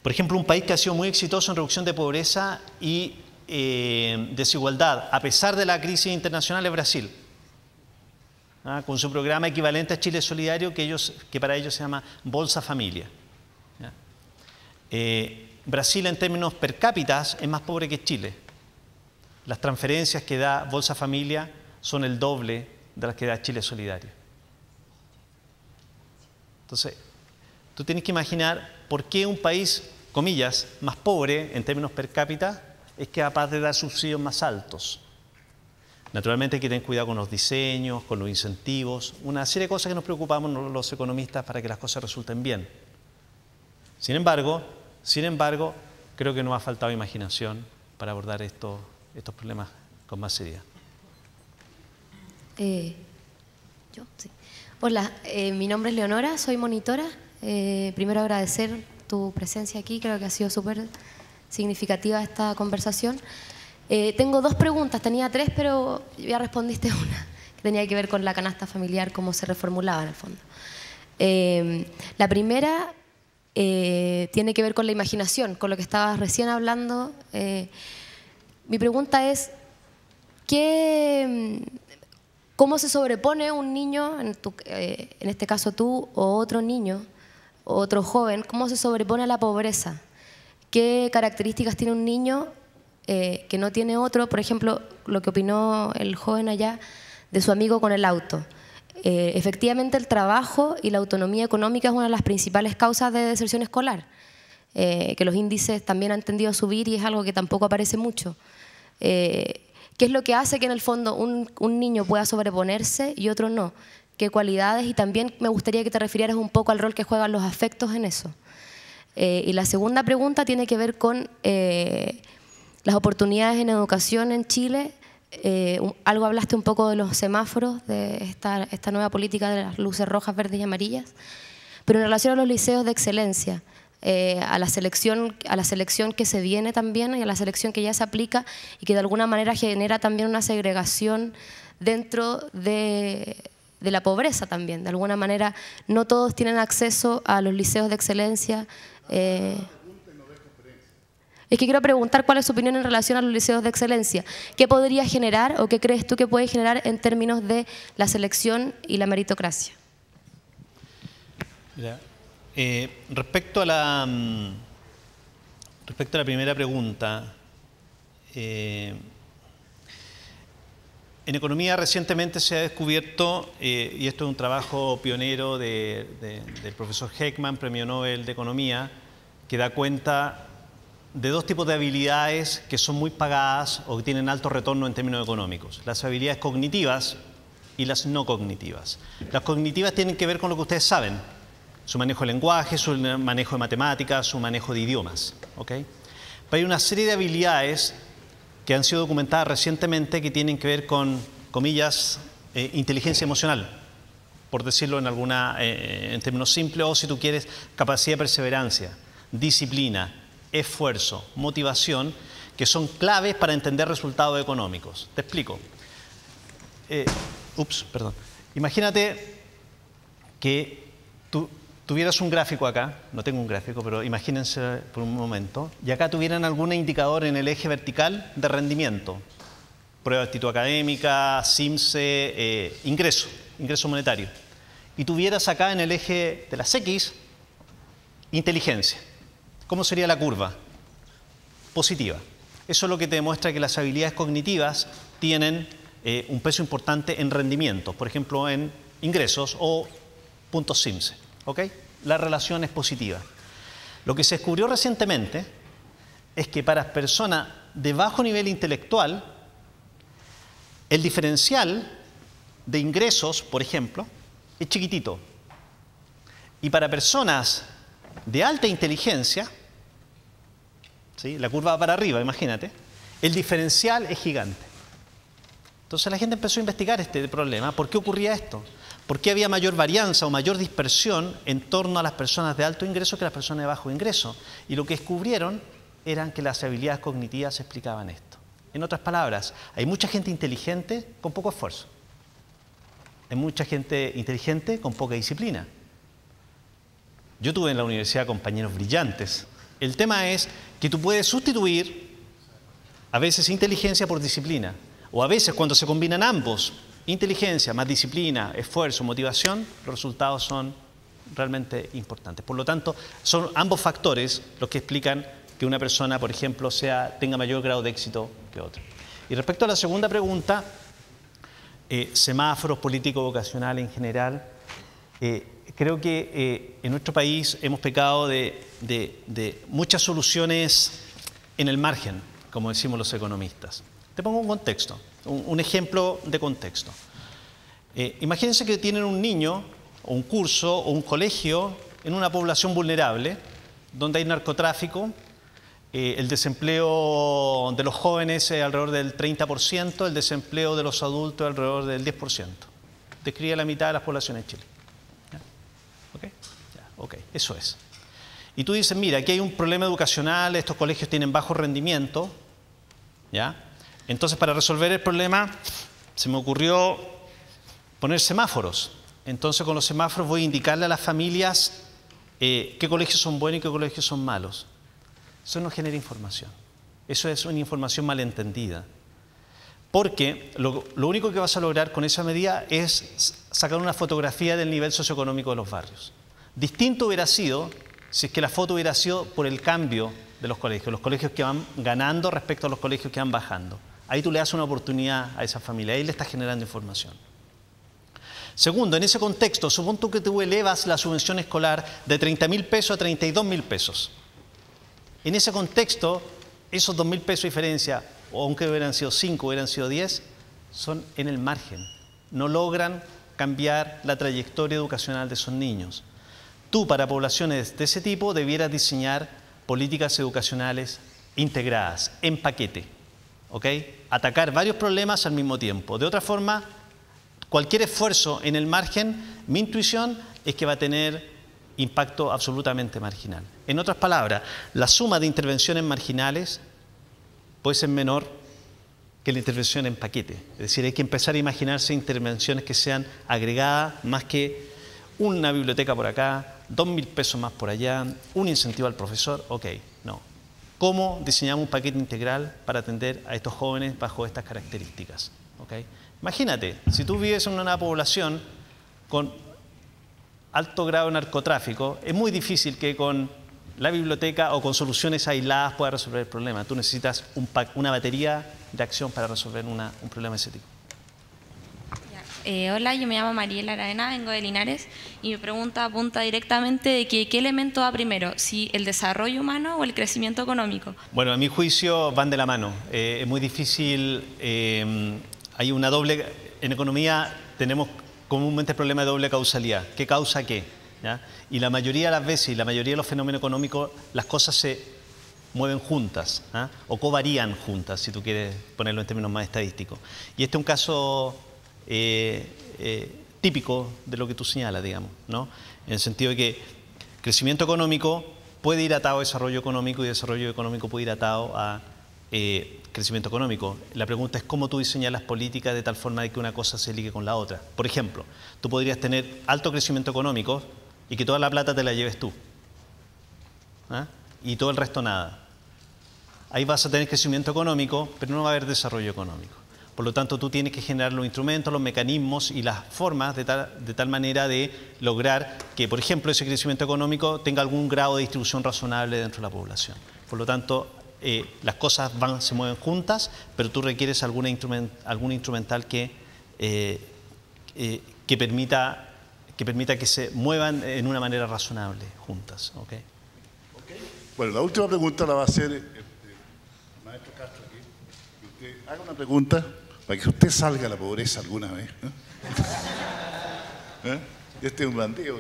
Por ejemplo, un país que ha sido muy exitoso en reducción de pobreza y desigualdad, a pesar de la crisis internacional, es Brasil. Con su programa equivalente a Chile Solidario, que para ellos se llama Bolsa Familia. Brasil, en términos per cápita, es más pobre que Chile. Las transferencias que da Bolsa Familia son el doble de las que da Chile Solidario. Entonces, tú tienes que imaginar por qué un país, comillas, más pobre en términos per cápita es capaz de dar subsidios más altos. Naturalmente hay que tener cuidado con los diseños, con los incentivos, una serie de cosas que nos preocupamos los economistas para que las cosas resulten bien. Sin embargo, creo que nos ha faltado imaginación para abordar estos problemas con más seriedad. ¿Yo? Sí. Hola, mi nombre es Leonora, soy monitora. Primero agradecer tu presencia aquí, creo que ha sido súper significativa esta conversación. Tengo dos preguntas, tenía tres, pero ya respondiste una, que tenía que ver con la canasta familiar, cómo se reformulaba en el fondo. La primera tiene que ver con la imaginación, con lo que estabas recién hablando. Mi pregunta es, ¿cómo se sobrepone un niño, en este caso tú, o otro niño, o otro joven, cómo se sobrepone a la pobreza? ¿Qué características tiene un niño que no tiene otro? Por ejemplo, lo que opinó el joven allá de su amigo con el auto. Efectivamente, el trabajo y la autonomía económica es una de las principales causas de deserción escolar, que los índices también han tendido a subir y es algo que tampoco aparece mucho. ¿Qué es lo que hace que en el fondo un niño pueda sobreponerse y otro no? ¿Qué cualidades? Y también me gustaría que te refirieras un poco al rol que juegan los afectos en eso. Y la segunda pregunta tiene que ver con las oportunidades en educación en Chile. Algo hablaste un poco de los semáforos, de esta nueva política de las luces rojas, verdes y amarillas, pero en relación a los liceos de excelencia, a la selección que se viene también y a la selección que ya se aplica y que de alguna manera genera también una segregación dentro de la pobreza también. De alguna manera no todos tienen acceso a los liceos de excelencia. Es que quiero preguntar cuál es su opinión en relación a los liceos de excelencia. ¿Qué podría generar o qué crees tú que puede generar en términos de la selección y la meritocracia? Mira, respecto a la primera pregunta, en economía recientemente se ha descubierto, y esto es un trabajo pionero del profesor Heckman, Premio Nobel de Economía, que da cuenta de dos tipos de habilidades que son muy pagadas o que tienen alto retorno en términos económicos. Las habilidades cognitivas y las no cognitivas. Las cognitivas tienen que ver con lo que ustedes saben, su manejo de lenguaje, su manejo de matemáticas, su manejo de idiomas. ¿Okay? Pero hay una serie de habilidades que han sido documentadas recientemente que tienen que ver con, comillas, inteligencia emocional, por decirlo en términos simples, o si tú quieres, capacidad de perseverancia, disciplina, esfuerzo, motivación, que son claves para entender resultados económicos. Te explico. Imagínate que tú tuvieras un gráfico acá, no tengo un gráfico, pero imagínense por un momento, y acá tuvieran algún indicador en el eje vertical de rendimiento. Prueba de actitud académica, CIMSE, ingreso monetario. Y tuvieras acá en el eje de las X, inteligencia. ¿Cómo sería la curva? Positiva. Eso es lo que te demuestra que las habilidades cognitivas tienen un peso importante en rendimientos, por ejemplo en ingresos o puntos CIMSE. ¿Okay? La relación es positiva. Lo que se descubrió recientemente es que para personas de bajo nivel intelectual, el diferencial de ingresos, por ejemplo, es chiquitito. Y para personas de alta inteligencia, ¿sí? La curva va para arriba, imagínate, el diferencial es gigante. Entonces la gente empezó a investigar este problema. ¿Por qué ocurría esto? ¿Por qué había mayor varianza o mayor dispersión en torno a las personas de alto ingreso que las personas de bajo ingreso? Y lo que descubrieron eran que las habilidades cognitivas explicaban esto. En otras palabras, hay mucha gente inteligente con poco esfuerzo. Hay mucha gente inteligente con poca disciplina. Yo tuve en la universidad compañeros brillantes, El tema es que tú puedes sustituir a veces inteligencia por disciplina, o a veces cuando se combinan ambos, inteligencia más disciplina, esfuerzo, motivación, los resultados son realmente importantes. Por lo tanto, son ambos factores los que explican que una persona, por ejemplo, tenga mayor grado de éxito que otra. Y respecto a la segunda pregunta, semáforos políticos vocacionales en general, creo que en nuestro país hemos pecado de muchas soluciones en el margen, como decimos los economistas. Te pongo un contexto, un ejemplo de contexto. Imagínense que tienen un niño, o un curso, o un colegio en una población vulnerable, donde hay narcotráfico, el desempleo de los jóvenes es alrededor del 30%, el desempleo de los adultos es alrededor del 10%. Describe la mitad de las poblaciones en Chile. ¿Okay? Ok, eso es. Y tú dices, mira, aquí hay un problema educacional, estos colegios tienen bajo rendimiento, ¿ya? Entonces, para resolver el problema, se me ocurrió poner semáforos. Entonces, con los semáforos voy a indicarle a las familias qué colegios son buenos y qué colegios son malos. Eso no genera información. Eso es una información malentendida. Porque lo único que vas a lograr con esa medida es sacar una fotografía del nivel socioeconómico de los barrios. Distinto hubiera sido si es que la foto hubiera sido por el cambio de los colegios que van ganando respecto a los colegios que van bajando. Ahí tú le das una oportunidad a esa familia, ahí le estás generando información. Segundo, en ese contexto, supón tú que tú elevas la subvención escolar de 30.000 pesos a 32.000 pesos. En ese contexto, esos 2.000 pesos de diferencia, o aunque hubieran sido 5, hubieran sido 10, son en el margen. No logran cambiar la trayectoria educacional de esos niños. Tú, para poblaciones de ese tipo, debieras diseñar políticas educacionales integradas, en paquete, ¿ok? Atacar varios problemas al mismo tiempo. De otra forma, cualquier esfuerzo en el margen, mi intuición es que va a tener impacto absolutamente marginal. En otras palabras, la suma de intervenciones marginales puede ser menor que la intervención en paquete. Es decir, hay que empezar a imaginarse intervenciones que sean agregadas más que una biblioteca por acá, 2.000 pesos más por allá, un incentivo al profesor, ok, no. ¿Cómo diseñamos un paquete integral para atender a estos jóvenes bajo estas características? ¿Okay? Imagínate, si tú vives en una población con alto grado de narcotráfico, es muy difícil que con la biblioteca o con soluciones aisladas puedas resolver el problema. Tú necesitas una batería de acción para resolver un problema de ese tipo. Hola, yo me llamo Mariela Aravena, vengo de Linares y mi pregunta apunta directamente de que ¿qué elemento va primero? ¿Si el desarrollo humano o el crecimiento económico? Bueno, a mi juicio van de la mano. Es muy difícil, hay una doble... En economía tenemos comúnmente el problema de doble causalidad. ¿Qué causa qué? ¿Ya? Y la mayoría de las veces, y la mayoría de los fenómenos económicos, las cosas se mueven juntas, ¿eh? O covarían juntas, si tú quieres ponerlo en términos más estadísticos. Y este es un caso típico de lo que tú señalas, digamos, ¿no? En el sentido de que crecimiento económico puede ir atado a desarrollo económico y desarrollo económico puede ir atado a crecimiento económico. La pregunta es cómo tú diseñas las políticas de tal forma de que una cosa se ligue con la otra. Por ejemplo, tú podrías tener alto crecimiento económico y que toda la plata te la lleves tú, ¿eh? Y todo el resto nada. Ahí vas a tener crecimiento económico, pero no va a haber desarrollo económico. Por lo tanto, tú tienes que generar los instrumentos, los mecanismos y las formas de tal manera de lograr que, por ejemplo, ese crecimiento económico tenga algún grado de distribución razonable dentro de la población. Por lo tanto, las cosas se mueven juntas, pero tú requieres algún instrumental que permita que se muevan en una manera razonable juntas. ¿Okay? Bueno, la última pregunta la va a hacer el maestro Castro aquí. Que usted haga una pregunta para que usted salga de la pobreza alguna vez. Este es un bandido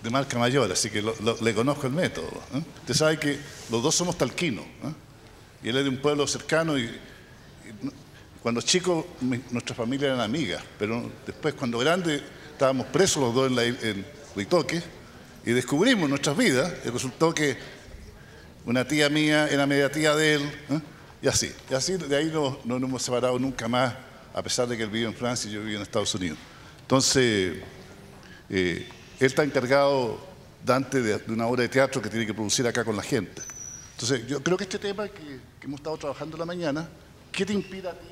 de marca mayor, así que le conozco el método. Usted sabe que los dos somos talquinos. Y él es de un pueblo cercano y cuando chicos nuestra familia eran amigas, pero después cuando grandes estábamos presos los dos en Huitoque y descubrimos nuestras vidas y resultó que una tía mía era media tía de él, y así de ahí no nos hemos separado nunca más, a pesar de que él vive en Francia y yo vivo en Estados Unidos. Entonces, él está encargado, Dante, de una obra de teatro que tiene que producir acá con la gente. Entonces, yo creo que este tema que hemos estado trabajando en la mañana, ¿qué te inspira a ti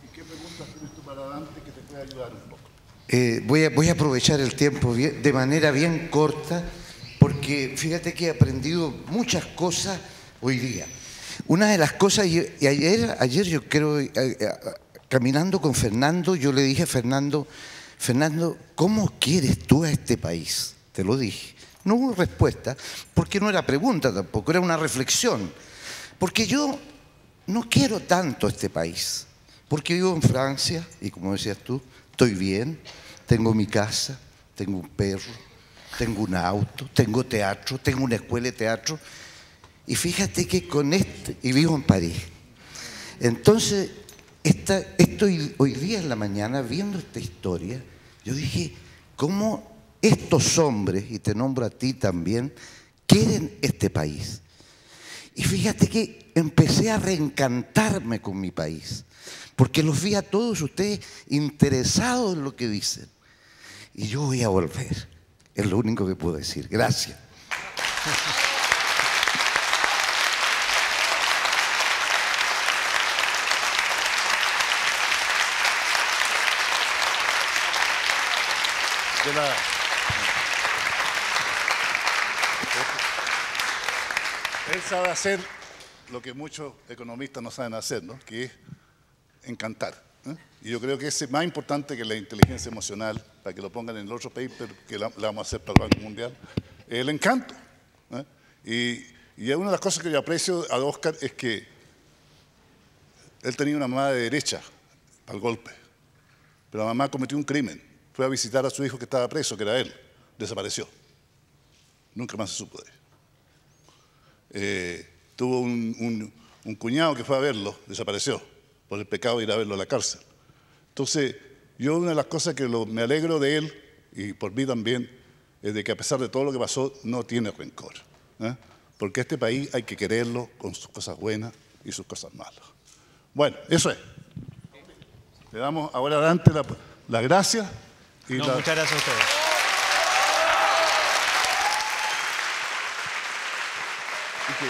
y qué preguntas tienes tú para Dante que te pueda ayudar un poco? Voy a aprovechar el tiempo de manera bien corta, porque fíjate que he aprendido muchas cosas hoy día. Una de las cosas, y ayer yo creo, caminando con Fernando, yo le dije a Fernando, ¿cómo quieres tú a este país? Te lo dije. No hubo respuesta, porque no era pregunta tampoco, era una reflexión. Porque yo no quiero tanto este país, porque vivo en Francia, y como decías tú, estoy bien, tengo mi casa, tengo un perro, tengo un auto, tengo teatro, tengo una escuela de teatro, y fíjate que y vivo en París. Entonces, hoy día en la mañana, viendo esta historia, yo dije, ¿cómo estos hombres, y te nombro a ti también, quieren este país? Y fíjate que empecé a reencantarme con mi país, porque los vi a todos ustedes interesados en lo que dicen. Y yo voy a volver, es lo único que puedo decir. Gracias. Él sabe hacer lo que muchos economistas no saben hacer, ¿no? Que es encantar. Y yo creo que es más importante que la inteligencia emocional, para que lo pongan en el otro paper que la vamos a hacer para el Banco Mundial, el encanto. Y una de las cosas que yo aprecio a Oscar es que él tenía una mamá de derecha al golpe, pero la mamá cometió un crimen. Fue a visitar a su hijo que estaba preso, que era él. Desapareció. Nunca más se supo de él. Tuvo un cuñado que fue a verlo, desapareció, por el pecado de ir a verlo a la cárcel. Entonces, yo una de las cosas que me alegro de él, y por mí también, es de que a pesar de todo lo que pasó, no tiene rencor. Porque este país hay que quererlo con sus cosas buenas y sus cosas malas. Bueno, eso es. Le damos ahora adelante la gracia. Muchas gracias a ustedes. Y que